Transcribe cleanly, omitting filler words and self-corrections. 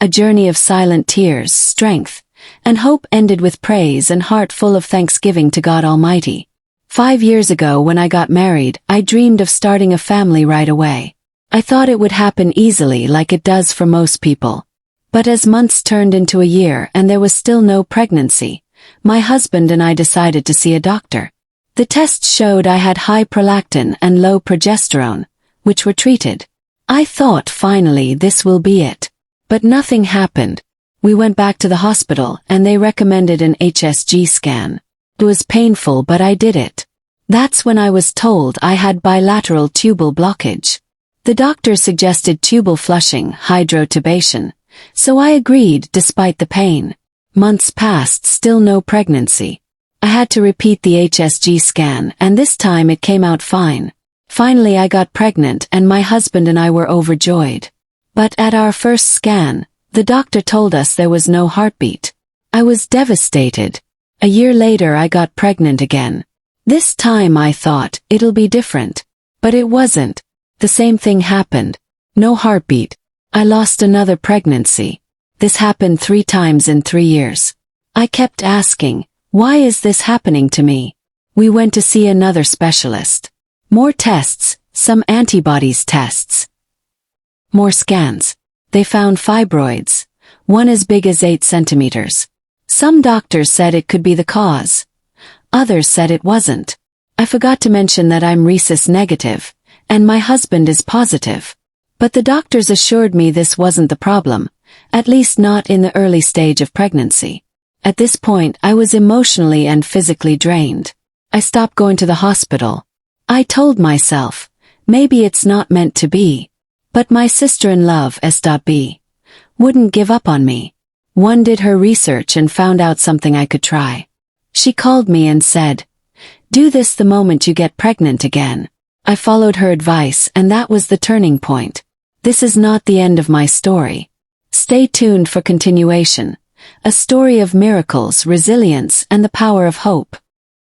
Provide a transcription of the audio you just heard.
A journey of silent tears, strength, and hope ended with praise and heart full of thanksgiving to God Almighty. 5 years ago when I got married, I dreamed of starting a family right away. I thought it would happen easily like it does for most people. But as months turned into a year and there was still no pregnancy, my husband and I decided to see a doctor. The tests showed I had high prolactin and low progesterone, which were treated. I thought finally this will be it. But nothing happened. We went back to the hospital and they recommended an HSG scan. It was painful but I did it. That's when I was told I had bilateral tubal blockage. The doctor suggested tubal flushing, hydrotubation, so I agreed despite the pain. Months passed, still no pregnancy. I had to repeat the HSG scan and this time it came out fine. Finally I got pregnant and my husband and I were overjoyed. But at our first scan, the doctor told us there was no heartbeat. I was devastated. A year later I got pregnant again. This time I thought, it'll be different. But it wasn't. The same thing happened. No heartbeat. I lost another pregnancy. This happened 3 times in 3 years. I kept asking, why is this happening to me? We went to see another specialist. More tests, some antibodies tests. More scans. They found fibroids, one as big as 8 centimeters. Some doctors said it could be the cause. Others said it wasn't. I forgot to mention that I'm rhesus negative, and my husband is positive. But the doctors assured me this wasn't the problem, at least not in the early stage of pregnancy. At this point I was emotionally and physically drained. I stopped going to the hospital. I told myself, maybe it's not meant to be. But my sister-in-law, S.B., wouldn't give up on me. One did her research and found out something I could try. She called me and said, do this the moment you get pregnant again. I followed her advice and that was the turning point. This is not the end of my story. Stay tuned for continuation. A story of miracles, resilience, and the power of hope.